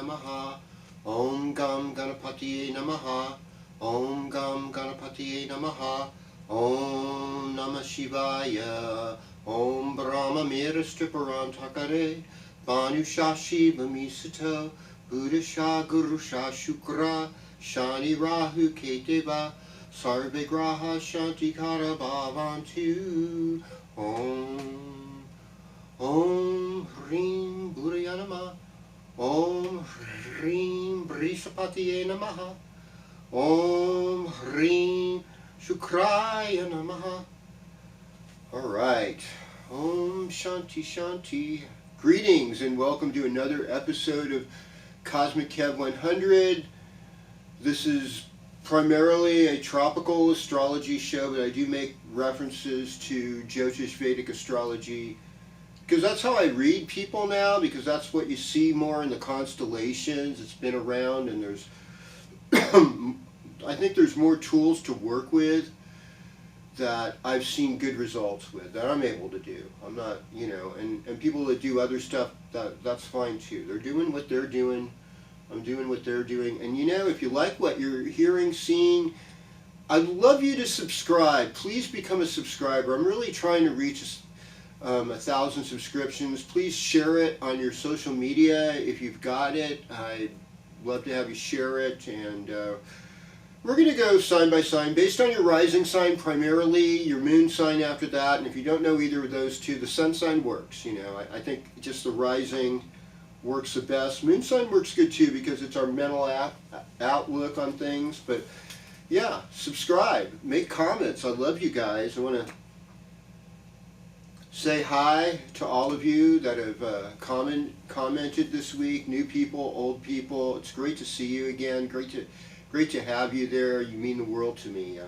Namaha. Om Gam Ganapatiye Namaha. Om Gam Ganapatiye Namaha. Om Namah Shivaya. Om Brahma Mirastriparam Takare. Banu Shashi Vamisato. Buddha Sha Guru Sha Shukra. Shani Rahu Keteva. Sarve Graha Shanti Kara Bhavantu. Om. Om Hrim Buddhaya Namah. Om Hrim Brisapatiye Namaha. Om Hrim Shukraya Namaha. Alright. Om Shanti Shanti. Greetings and welcome to another episode of KozmicKev100. This is primarily a tropical astrology show, but I do make references to Jyotish Vedic astrology because that's how I read people now, because that's what you see more in the constellations. It's been around, and there's I think there's more tools to work with that I've seen good results with, that I'm able to do. I'm not, and people that do other stuff, that's fine too. They're doing what they're doing. I'm doing what they're doing. And if you like what you're hearing, seeing, I'd love you to subscribe. Please become a subscriber. I'm really trying to reach 1,000 subscriptions. Please share it on your social media if you've got it. I'd love to have you share it. And we're going to go sign by sign based on your rising sign primarily, your moon sign after that. And if you don't know either of those two, the sun sign works. I think just the rising works the best. Moon sign works good too because it's our mental outlook on things. But yeah, subscribe, make comments. I love you guys. I want to say hi to all of you that have commented this week. New people, old people. It's great to see you again. Great to have you there. You mean the world to me.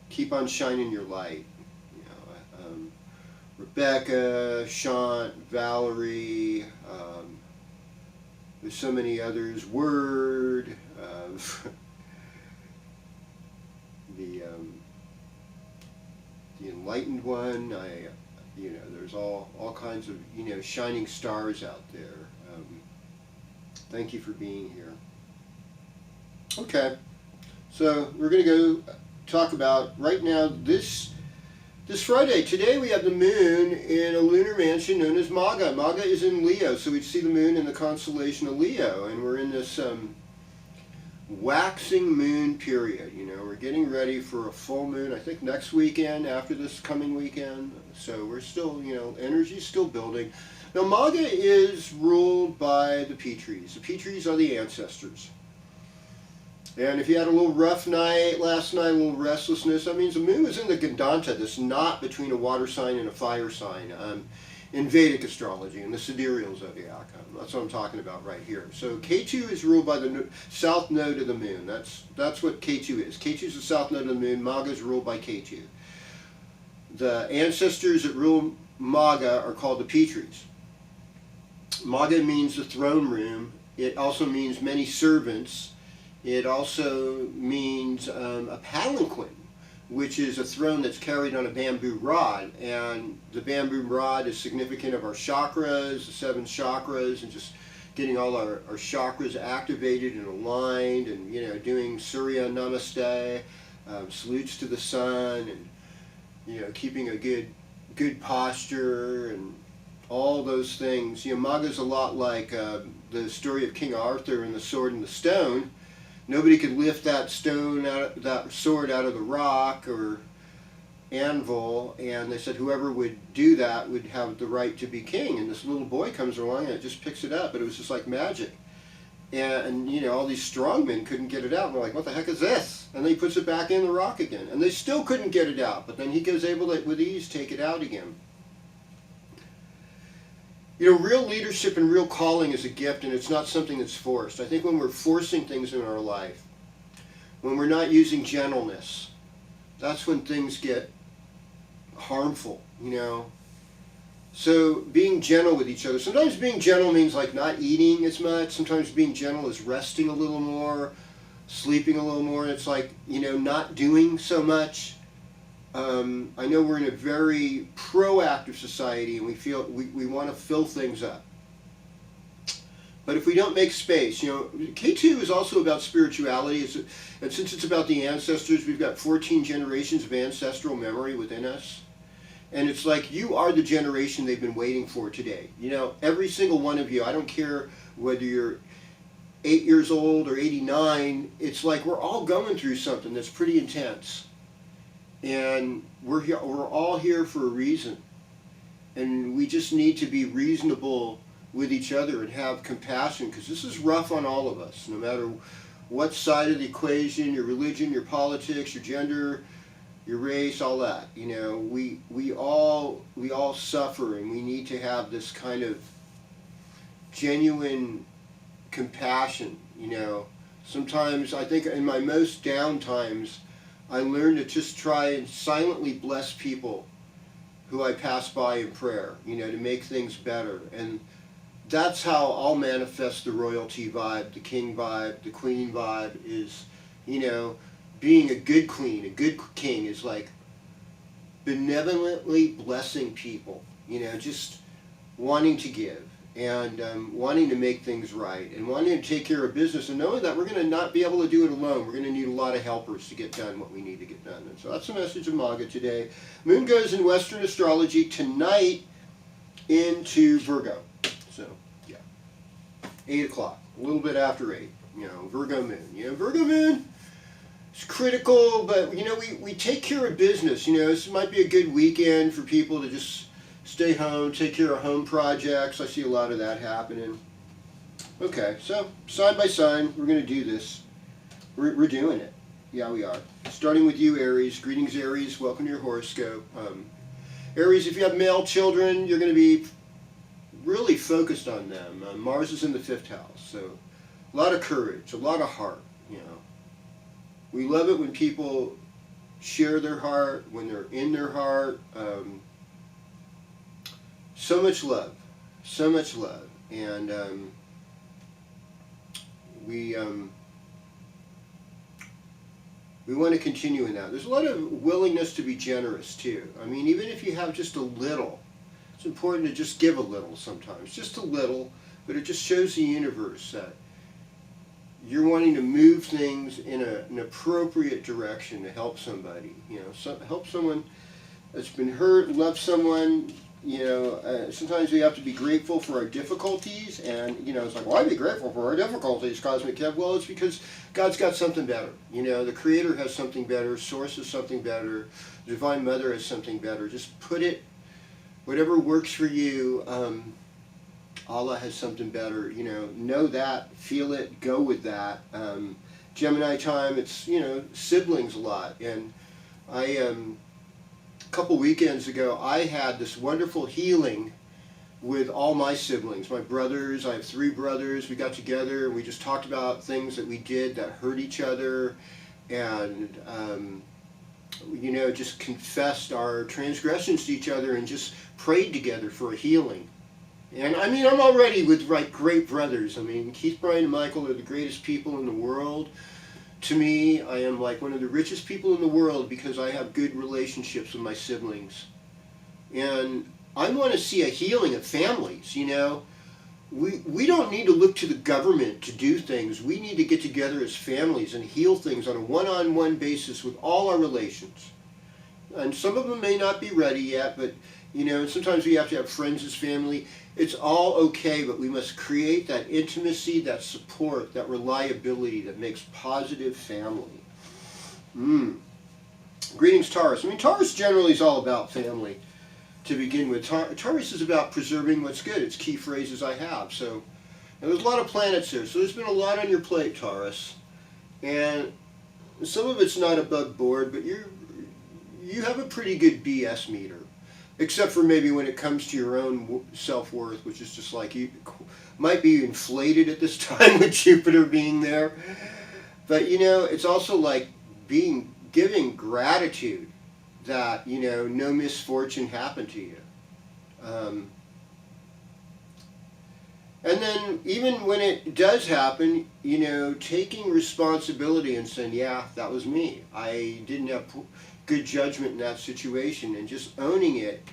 Keep on shining your light. Rebecca, Sean, Valerie, there's so many others. Word, the enlightened one. There's all kinds of shining stars out there. Thank you for being here. Okay, so we're going to go talk about right now this Friday. Today we have the moon in a lunar mansion known as Maga. Maga is in Leo, so we see the moon in the constellation of Leo, and we're in this waxing moon period. We're getting ready for a full moon, I think next weekend, after this coming weekend. So we're still, energy's still building. Now Maga is ruled by the Petries. The Petries are the ancestors. And if you had a little rough night last night, a little restlessness, that means the moon is in the Gandanta, this knot between a water sign and a fire sign, in Vedic astrology, in the sidereal zodiac. That's what I'm talking about right here. So Ketu is ruled by the south node of the moon. That's what Ketu is. Ketu is the south node of the moon. Maga is ruled by Ketu. The ancestors that rule Maga are called the Petries. Maga means the throne room. It also means many servants. It also means a palanquin, which is a throne that's carried on a bamboo rod. And the bamboo rod is significant of our chakras, the 7 chakras, and just getting all our chakras activated and aligned, and doing Surya Namaste, salutes to the sun, and keeping a good posture, and all those things. Maga's a lot like the story of King Arthur and the sword and the stone. Nobody could lift that sword out of the rock or anvil, and they said whoever would do that would have the right to be king. And this little boy comes along and it just picks it up, but it was just like magic. And all these strong men couldn't get it out. And they're like, what the heck is this? And then he puts it back in the rock again, and they still couldn't get it out. But then he was able to, with ease, take it out again. Real leadership and real calling is a gift, and it's not something that's forced. I think when we're forcing things in our life, when we're not using gentleness, that's when things get harmful, So being gentle with each other. Sometimes being gentle means like not eating as much. Sometimes being gentle is resting a little more, sleeping a little more. It's like, not doing so much. I know we're in a very proactive society, and we feel we want to fill things up. But if we don't make space, K2 is also about spirituality. And since it's about the ancestors, we've got 14 generations of ancestral memory within us. And it's like you are the generation they've been waiting for today. Every single one of you, I don't care whether you're 8 years old or 89, it's like we're all going through something that's pretty intense. And we're all here for a reason. And we just need to be reasonable with each other and have compassion, because this is rough on all of us, no matter what side of the equation, your religion, your politics, your gender, your race, all that. We all suffer, and we need to have this kind of genuine compassion. Sometimes I think in my most down times, I learned to just try and silently bless people who I pass by in prayer, to make things better. And that's how I'll manifest the royalty vibe, the king vibe, the queen vibe is, being a good queen, a good king is like benevolently blessing people, just wanting to give and wanting to make things right and wanting to take care of business, and knowing that we're going to not be able to do it alone. We're going to need a lot of helpers to get done what we need to get done. And so that's the message of Maga today. Moon goes in Western astrology tonight into Virgo. So, yeah, 8 o'clock, a little bit after 8, Virgo moon. Virgo moon, it's critical, but, we take care of business. This might be a good weekend for people to just stay home, take care of home projects. I see a lot of that happening. Okay, so sign by sign, we're going to do this. We're doing it. Yeah, we are. Starting with you, Aries. Greetings, Aries. Welcome to your horoscope. Aries, if you have male children, you're going to be really focused on them. Mars is in the 5th house, so a lot of courage, a lot of heart. We love it when people share their heart, when they're in their heart. So much love, and we want to continue in that. There's a lot of willingness to be generous too. I mean, even if you have just a little, it's important to just give a little sometimes, just a little, but it just shows the universe that you're wanting to move things in an appropriate direction to help somebody. Help someone that's been hurt, love someone. Sometimes we have to be grateful for our difficulties, and, it's like, why be grateful for our difficulties, Cosmic Kev? Well, it's because God's got something better. The Creator has something better, Source has something better, Divine Mother has something better. Just put it, whatever works for you, Allah has something better. Know that, feel it, go with that. Gemini time, it's, siblings a lot, and a couple weekends ago, I had this wonderful healing with all my siblings, my brothers. I have 3 brothers. We got together and we just talked about things that we did that hurt each other, and just confessed our transgressions to each other and just prayed together for a healing. And I mean, I'm already with great brothers. I mean, Keith, Brian, and Michael are the greatest people in the world. To me, I am like one of the richest people in the world because I have good relationships with my siblings. And I want to see a healing of families, We don't need to look to the government to do things. We need to get together as families and heal things on a one-on-one basis with all our relations. And some of them may not be ready yet, but, sometimes we have to have friends as family. It's all okay, but we must create that intimacy, that support, that reliability that makes positive family. Greetings, Taurus. I mean, Taurus generally is all about family to begin with. Taurus is about preserving what's good. It's key phrases I have. So there's a lot of planets here. So there's been a lot on your plate, Taurus. And some of it's not above board, but you have a pretty good BS meter. Except for maybe when it comes to your own self-worth, which is just like you might be inflated at this time with Jupiter being there. But, it's also like giving gratitude that, no misfortune happened to you. And then even when it does happen, taking responsibility and saying, yeah, that was me. I didn't have good judgment in that situation, and just owning it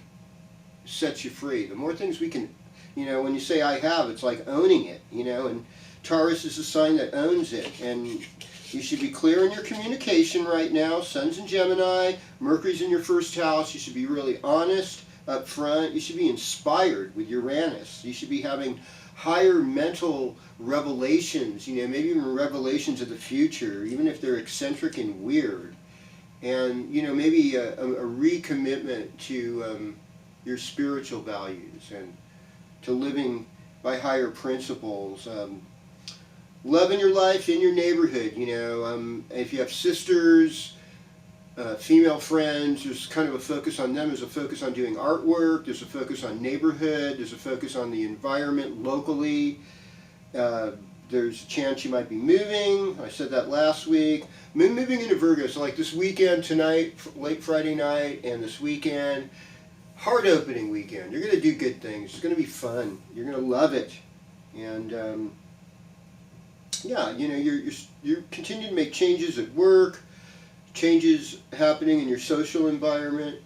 sets you free. The more things we can, You know, when you say I have, it's like owning it, you know, and Taurus is a sign that owns it. And you should be clear in your communication right now. Sun's in Gemini, Mercury's in your first house. You should be really honest up front. You should be inspired with Uranus. You should be having higher mental revelations, you know, maybe even revelations of the future, even if they're eccentric and weird. And, you know, maybe a recommitment to your spiritual values and to living by higher principles. Love in your life, in your neighborhood, you know. If you have sisters, female friends, there's kind of a focus on them. There's a focus on doing artwork. There's a focus on neighborhood. There's a focus on the environment locally. There's a chance you might be moving. I said that last week. Moon moving into Virgo, so like this weekend, tonight, late Friday night, and this weekend, heart opening weekend. You're going to do good things. It's going to be fun. You're going to love it. And yeah, you know, you're continuing to make changes at work, changes happening in your social environment,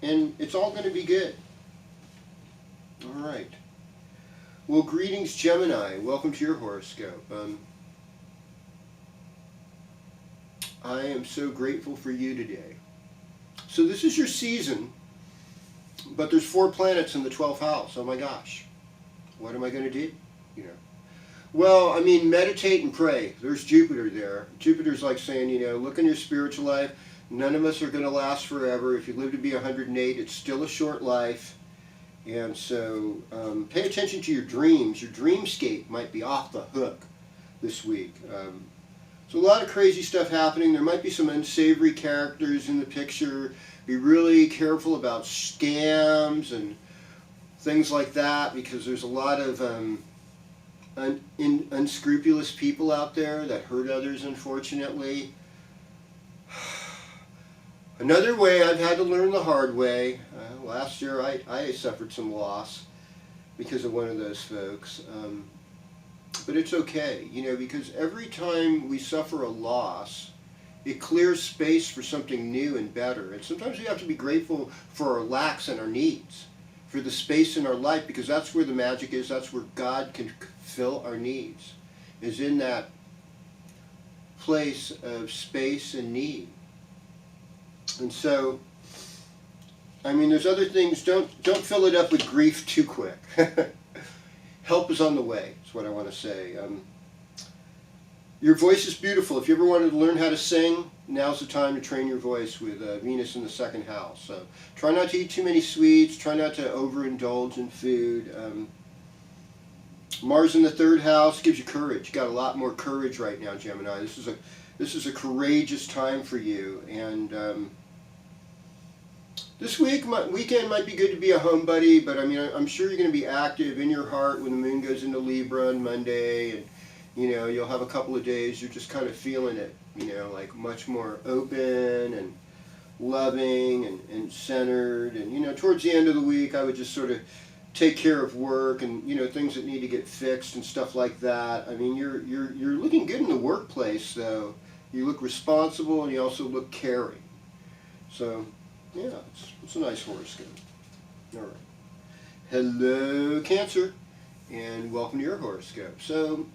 and it's all going to be good. All right. Well, greetings, Gemini. Welcome to your horoscope. I am so grateful for you today. So this is your season, but there's 4 planets in the 12th house. Oh my gosh. What am I going to do? You know. Well, I mean, meditate and pray. There's Jupiter there. Jupiter's like saying, you know, look in your spiritual life. None of us are going to last forever. If you live to be 108, it's still a short life. And so pay attention to your dreams. Your dreamscape might be off the hook this week. So a lot of crazy stuff happening. There might be some unsavory characters in the picture. Be really careful about scams and things like that, because there's a lot of unscrupulous people out there that hurt others, unfortunately. Another way I've had to learn the hard way. Last year I suffered some loss because of one of those folks. But it's okay, you know, because every time we suffer a loss, it clears space for something new and better. And sometimes we have to be grateful for our lacks and our needs, for the space in our life, because that's where the magic is. That's where God can fill our needs, is in that place of space and need. And so, I mean, there's other things. Don't fill it up with grief too quick. Help is on the way, is what I want to say. Your voice is beautiful. If you ever wanted to learn how to sing, now's the time to train your voice with Venus in the 2nd house. So try not to eat too many sweets. Try not to overindulge in food. Mars in the 3rd house gives you courage. You got a lot more courage right now, Gemini. This is a courageous time for you. And this weekend might be good to be a homebody, but I mean, I'm sure you're going to be active in your heart when the moon goes into Libra on Monday, and you know, you'll have a couple of days you're just kind of feeling it, you know, like much more open and loving and centered. And you know, towards the end of the week, I would just sort of take care of work and, you know, things that need to get fixed and stuff like that. I mean, you're looking good in the workplace, though. You look responsible and you also look caring. So yeah, it's a nice horoscope. All right. Hello, Cancer, and welcome to your horoscope. So,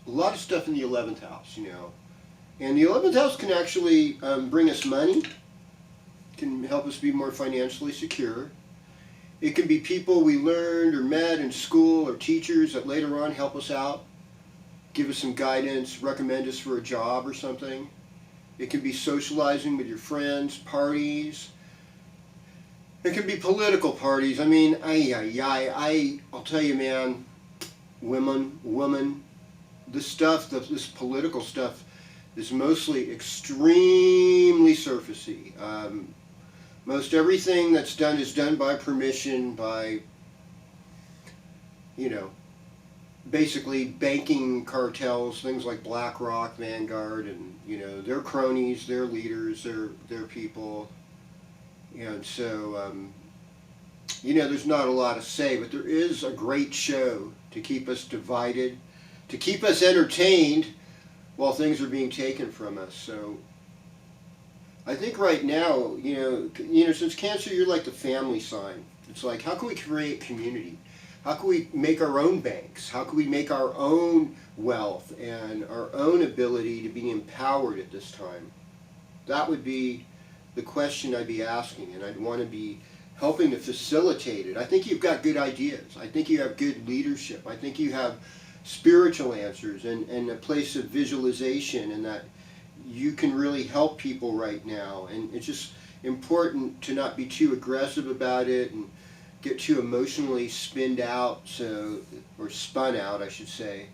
a lot of stuff in the 11th house, you know. And the 11th house can actually bring us money, can help us be more financially secure. It can be people we learned or met in school, or teachers that later on help us out, give us some guidance, recommend us for a job or something. It can be socializing with your friends, parties. It can be political parties. I mean, I'll tell you, man, woman, this political stuff is mostly extremely surfacey. Most everything that's done is done by permission, by, you know, basically banking cartels, things like BlackRock, Vanguard, and, you know, their cronies, their leaders, their people. And so, you know, there's not a lot to say, but there is a great show to keep us divided, to keep us entertained while things are being taken from us. So I think right now, you know, since Cancer, you're like the family sign. It's like, how can we create community? How can we make our own banks? How can we make our own wealth and our own ability to be empowered at this time? That would be the question I'd be asking, and I'd want to be helping to facilitate it. I think you've got good ideas. I think you have good leadership. I think you have spiritual answers and a place of visualization, and that you can really help people right now. And it's just important to not be too aggressive about it and get too emotionally spun out, or spun out, I should say,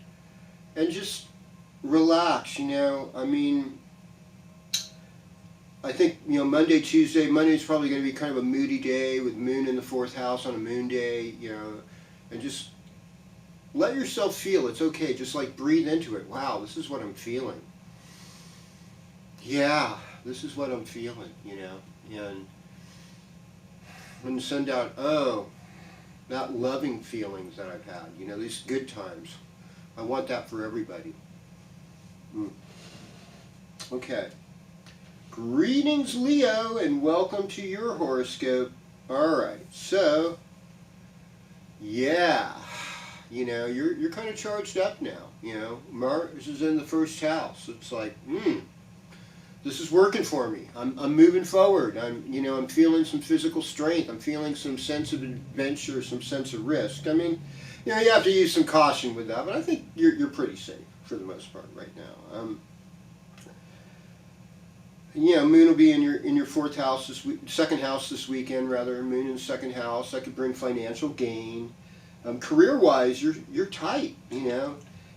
and just relax. I mean, I think, Monday, Tuesday, Monday's probably going to be kind of a moody day with moon in the 4th house on a moon day, and just let yourself feel. It's okay. Just like breathe into it. Wow, this is what I'm feeling. Yeah, this is what I'm feeling, and send out, that loving feelings that I've had, these good times. I want that for everybody. Okay. Greetings, Leo, and welcome to your horoscope. Alright, so, yeah, you're kind of charged up now, Mars is in the 1st house. It's like, this is working for me. I'm moving forward. I'm feeling some physical strength. I'm feeling some sense of adventure, some sense of risk. I mean, you have to use some caution with that, but I think you're pretty safe for the most part right now. Moon will be in your 4th house this week, 2nd house this weekend rather. Moon in the 2nd house. That could bring financial gain. Career-wise, you're tight.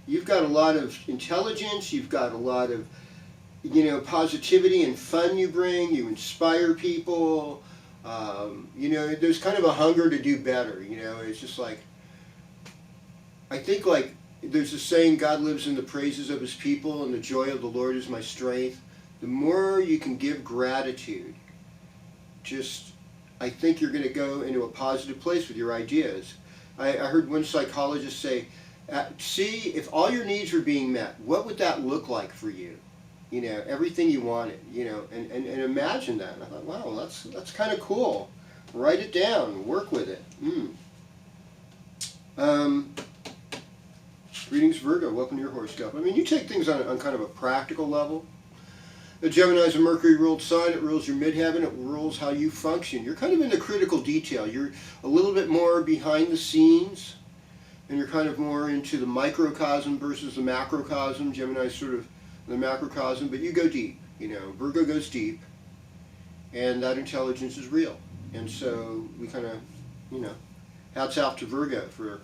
You've got a lot of intelligence. You've got a lot of positivity and fun you bring. You inspire people. There's kind of a hunger to do better. It's just like, I think like there's a saying, God lives in the praises of his people, and the joy of the Lord is my strength. The more you can give gratitude, I think you're going to go into a positive place with your ideas. I heard one psychologist say, see, if all your needs were being met, what would that look like for you? Everything you wanted, and imagine that. And I thought, wow, that's kind of cool. Write it down, work with it. Greetings, Virgo. Welcome to your horoscope. I mean, you take things on kind of a practical level. The Gemini is a Mercury-ruled sign. It rules your midheaven. It rules how you function. You're kind of in the critical detail. You're a little bit more behind the scenes, and you're kind of more into the microcosm versus the macrocosm. Gemini's sort of the macrocosm, but you go deep. Virgo goes deep, and that intelligence is real. And so we kind of, hats off to Virgo for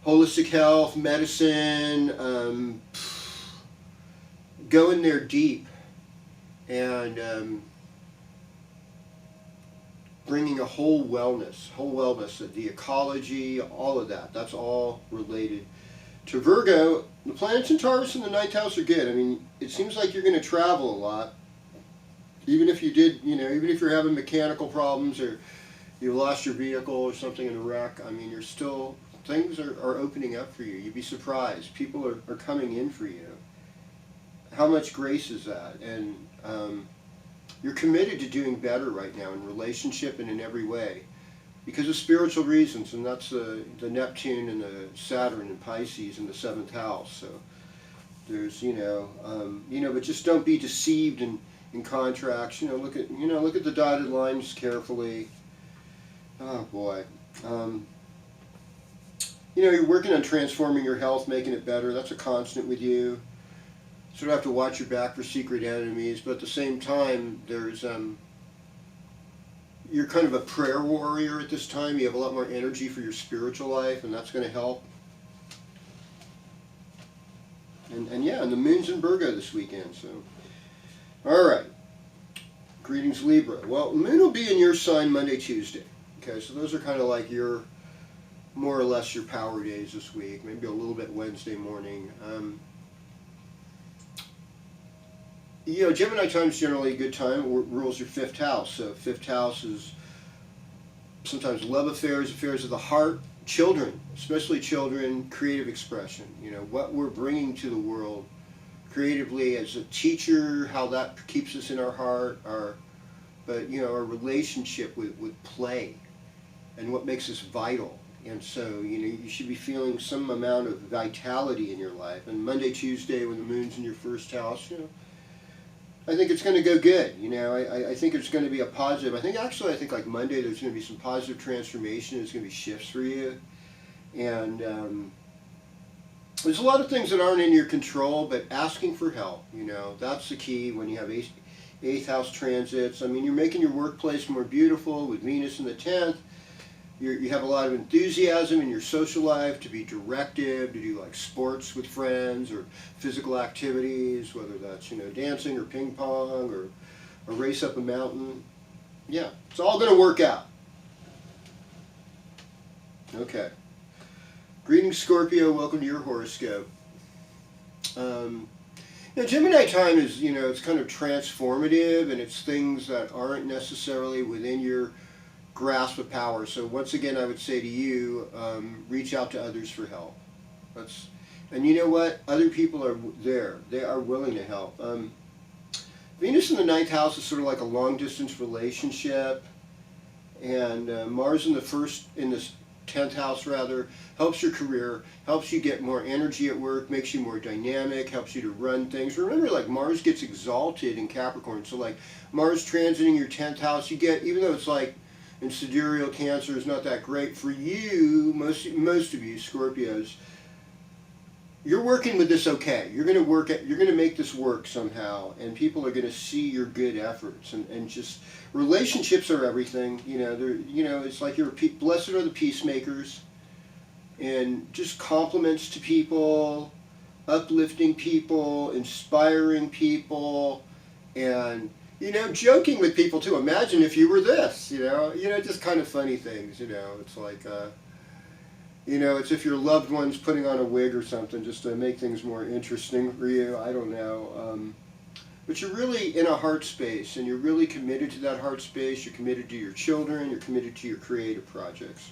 holistic health, medicine, going there deep, and bringing a whole wellness of the ecology, all of that. That's all related to Virgo. The planets in Taurus in the 9th house are good. I mean, it seems like you're going to travel a lot. Even if you did, even if you're having mechanical problems or you lost your vehicle or something in a wreck, I mean, things are opening up for you. You'd be surprised. People are coming in for you. How much grace is that? And you're committed to doing better right now in relationship and in every way, because of spiritual reasons, and that's the Neptune and the Saturn and Pisces in the 7th house. So there's but just don't be deceived in contracts. Look at the dotted lines carefully. Oh boy. You're working on transforming your health, making it better. That's a constant with you. Sort of have to watch your back for secret enemies, but at the same time, there's you're kind of a prayer warrior at this time. You have a lot more energy for your spiritual life, and that's going to help. And the moon's in Virgo this weekend, so. All right. Greetings, Libra. Well, the moon will be in your sign Monday, Tuesday. Okay, so those are kind of like more or less your power days this week. Maybe a little bit Wednesday morning. Gemini time is generally a good time. It rules your 5th house. So 5th house is sometimes love affairs, affairs of the heart, children, especially children, creative expression. What we're bringing to the world creatively as a teacher, how that keeps us in our heart, our but our relationship with play and what makes us vital. And so, you should be feeling some amount of vitality in your life. And Monday, Tuesday, when the moon's in your first house, I think it's going to go good. I think it's going to be a positive. I think like Monday, there's going to be some positive transformation. There's going to be shifts for you. And there's a lot of things that aren't in your control, but asking for help, that's the key when you have eighth house transits. I mean, you're making your workplace more beautiful with Venus in the 10th. You have a lot of enthusiasm in your social life to be directive, to do like sports with friends or physical activities, whether that's, dancing or ping pong or a race up a mountain. Yeah, it's all going to work out. Okay. Greetings, Scorpio. Welcome to your horoscope. Gemini time is, it's kind of transformative, and it's things that aren't necessarily within your grasp of power. So once again, I would say to you, reach out to others for help. And you know what? Other people are there. They are willing to help. Venus in the 9th house is sort of like a long-distance relationship, and Mars in the 10th house rather, helps your career, helps you get more energy at work, makes you more dynamic, helps you to run things. Remember, like Mars gets exalted in Capricorn, so like Mars transiting your 10th house, you get, even though it's like in sidereal Cancer is not that great for you, most of you Scorpios, you're working with this okay. You're going to make this work somehow, and people are going to see your good efforts, and just relationships are everything. It's like blessed are the peacemakers, and just compliments to people, uplifting people, inspiring people, and joking with people too. Imagine if you were this, just kind of funny things, it's like, it's if your loved one's putting on a wig or something just to make things more interesting for you, I don't know. But you're really in a heart space, and you're really committed to that heart space, you're committed to your children, you're committed to your creative projects.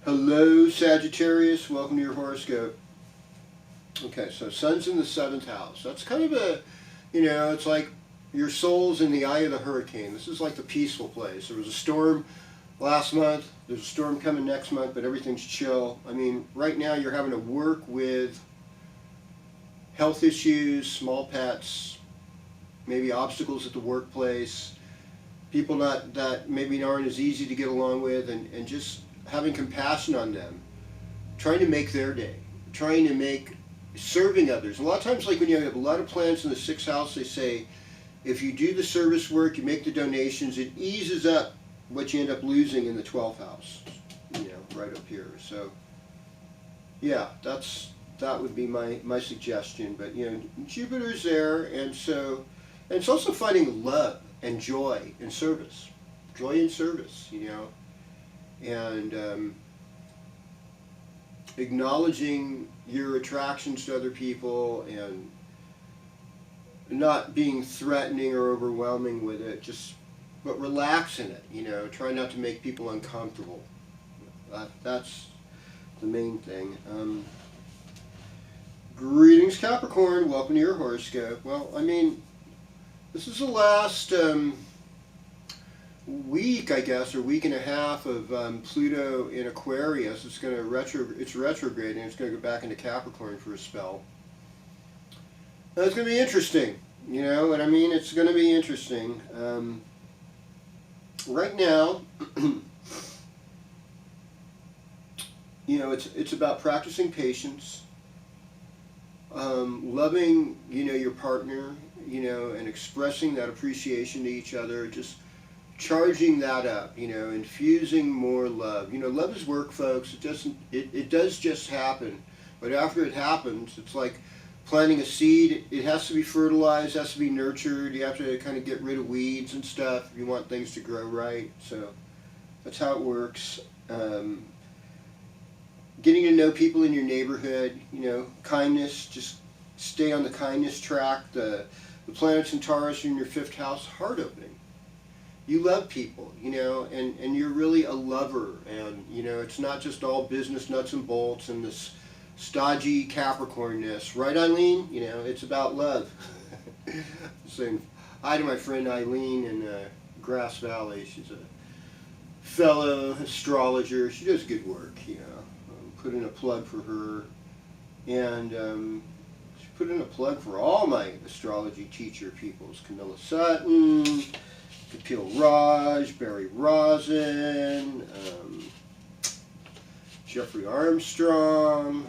Hello, Sagittarius, welcome to your horoscope. Okay, so Sun's in the 7th house. That's kind of a, it's like your soul's in the eye of the hurricane. This is like the peaceful place. There was a storm last month, there's a storm coming next month, but everything's chill. I mean, right now you're having to work with health issues, small pets, maybe obstacles at the workplace, people that maybe aren't as easy to get along with, and just having compassion on them, trying to make their day, serving others. A lot of times, like when you have a lot of planets in the 6th house, they say, if you do the service work, you make the donations, it eases up what you end up losing in the 12th house, right up here. So, yeah, that would be my suggestion. But, Jupiter's there, and so, and it's also finding love and joy in service. Joy in service, and acknowledging your attractions to other people and not being threatening or overwhelming with it, but relax in it, try not to make people uncomfortable. That's the main thing. Greetings, Capricorn, welcome to your horoscope. Well, I mean, this is the last week, I guess, or week and a half of Pluto in Aquarius. It's going to it's retrograding. It's going to go back into Capricorn for a spell. Now, it's going to be interesting, what I mean? It's going to be interesting. Right now, it's about practicing patience, loving, your partner, and expressing that appreciation to each other, just charging that up, infusing more love. Love is work, folks. It does just happen. But after it happens, it's like planting a seed. It has to be fertilized, has to be nurtured. You have to kind of get rid of weeds and stuff if you want things to grow right. So that's how it works. Getting to know people in your neighborhood, kindness, just stay on the kindness track. The planets in Taurus are in your 5th house, heart opening. You love people, and you're really a lover, and, it's not just all business nuts and bolts and this stodgy Capricornness. Right, Eileen? It's about love. Saying, hi to my friend Eileen in Grass Valley. She's a fellow astrologer. She does good work, you know. Put in a plug for her. And she put in a plug for all my astrology teacher peoples. Camilla Sutton, Kapil Raj, Barry Rosin, Jeffrey Armstrong,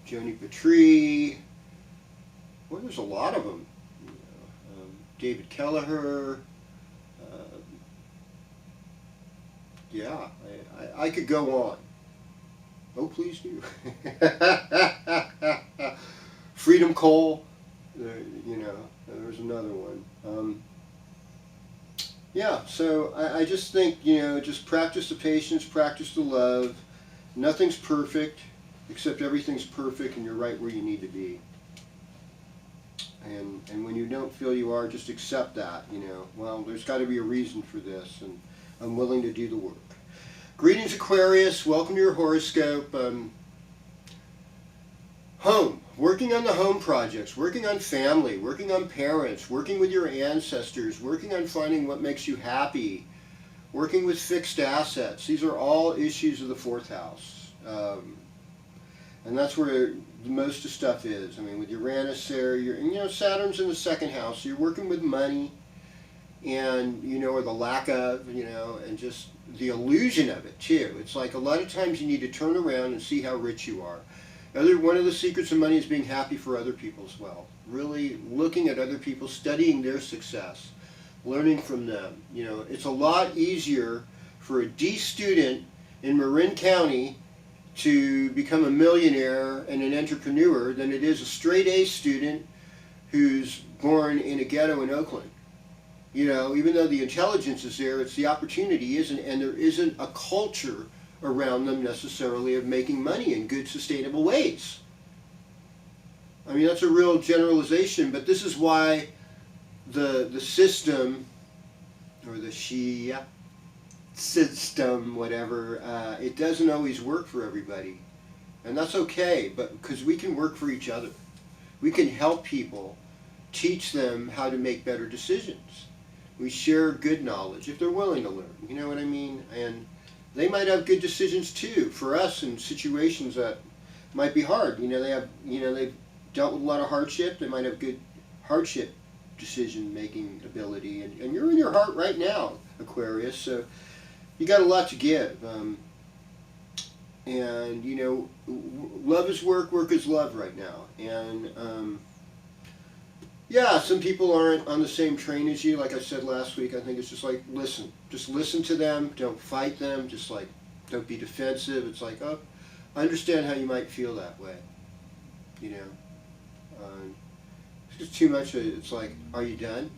Joni Petrie. Well, there's a lot of them. You know, David Kelleher. Yeah, I could go on. Oh, please do. Freedom Cole. You know, there's another one. Yeah, so I just think, you know, just practice the patience, practice the love. Nothing's perfect, except everything's perfect and you're right where you need to be. And when you don't feel you are, just accept that, you know. Well, there's got to be a reason for this, and I'm willing to do the work. Greetings, Aquarius. Welcome to your horoscope. Home. Working on the home projects, working on family, working on parents, working with your ancestors, working on finding what makes you happy, working with fixed assets. These are all issues of the fourth house. And that's where the most of stuff is. I mean, with Uranus there, you know, Saturn's in the second house, so you're working with money and, you know, or the lack of, you know, and just the illusion of it too. It's like a lot of times you need to turn around and see how rich you are. One of the secrets of money is being happy for other people as well. Really looking at other people, studying their success, learning from them. You know, it's a lot easier for a D student in Marin County to become a millionaire and an entrepreneur than it is a straight A student who's born in a ghetto in Oakland. You know, even though the intelligence is there, it's the opportunity isn't, and there isn't a culture around them necessarily of making money in good, sustainable ways. I mean, that's a real generalization, but this is why the system, or the Shia system, whatever, it doesn't always work for everybody. And that's okay, but because we can work for each other. We can help people, teach them how to make better decisions. We share good knowledge if they're willing to learn, you know what I mean? And they might have good decisions too for us in situations that might be hard. You know, they've dealt with a lot of hardship. They might have good hardship decision-making ability. And you're in your heart right now, Aquarius, so you got a lot to give. And, you know, love is work, work is love right now. And, yeah, some people aren't on the same train as you. Like I said last week, I think it's just like, listen. Just listen to them. Don't fight them. Just like, don't be defensive. It's like, oh, I understand how you might feel that way. You know? It's just too much. It's like, are you done?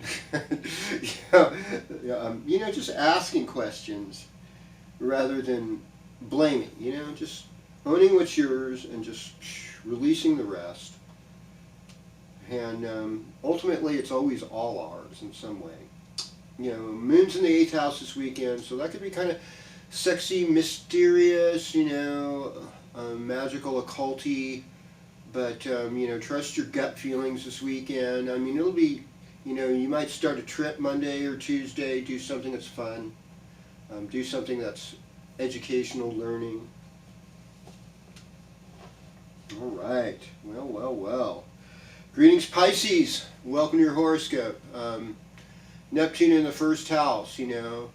You know, just asking questions rather than blaming. You know, just owning what's yours and just releasing the rest. And ultimately, it's always all ours in some way. You know, Moon's in the 8th house this weekend, so that could be kind of sexy, mysterious, you know, magical, occulty. But, you know, trust your gut feelings this weekend. I mean, it'll be, you know, you might start a trip Monday or Tuesday, do something that's fun, do something that's educational, learning. All right. Well. Greetings, Pisces. Welcome to your horoscope. Neptune in the 1st house, you know.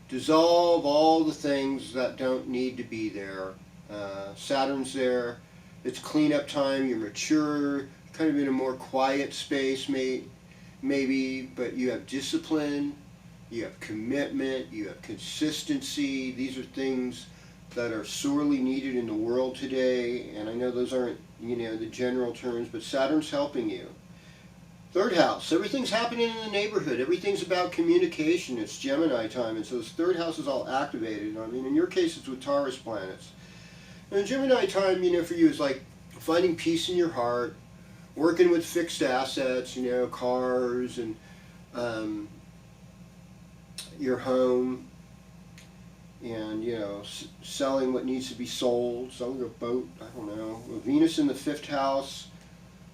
Dissolve all the things that don't need to be there. Saturn's there. It's cleanup time. You're mature. Kind of in a more quiet space, maybe. But you have discipline. You have commitment. You have consistency. These are things that are sorely needed in the world today. And I know those aren't, you know, the general terms, but Saturn's helping you. 3rd house, everything's happening in the neighborhood. Everything's about communication. It's Gemini time, and so this 3rd house is all activated. I mean, in your case, it's with Taurus planets. And Gemini time, you know, for you is like finding peace in your heart, working with fixed assets, you know, cars and your home, and, you know, selling what needs to be sold, selling a boat, I don't know. Venus in the 5th house,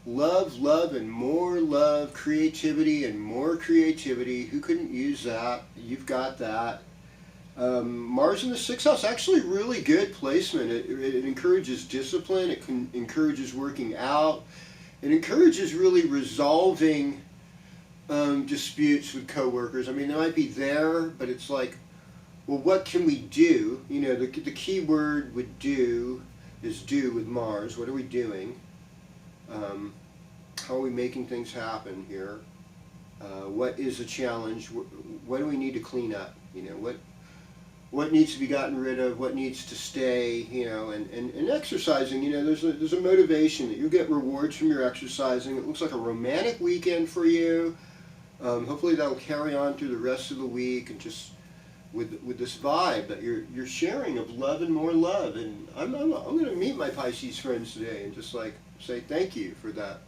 Love, love, and more love, creativity and more creativity. Who couldn't use that? You've got that. Mars in the 6th house, actually really good placement. It encourages discipline, it encourages working out, it encourages really resolving disputes with coworkers. I mean, they might be there, but it's like, well, what can we do? You know, the key word would do is do with Mars. What are we doing? How are we making things happen here? What is a challenge? What do we need to clean up? You know, what needs to be gotten rid of? What needs to stay? You know, and exercising. You know, there's a motivation that you get rewards from your exercising. It looks like a romantic weekend for you. Hopefully that will carry on through the rest of the week, and just with this vibe that you're sharing of love and more love. And I'm going to meet my Pisces friends today and just like say thank you for that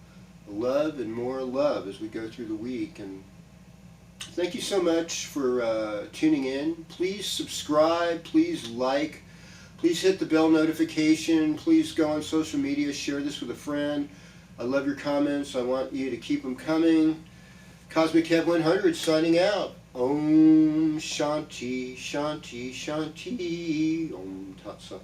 love and more love as we go through the week. And thank you so much for tuning in. Please subscribe, please like, please hit the bell notification, please go on social media, share this with a friend. I love your comments. I want you to keep them coming. KozmicKev100 signing out. Om Shanti, Shanti, Shanti. Om Tat Sat.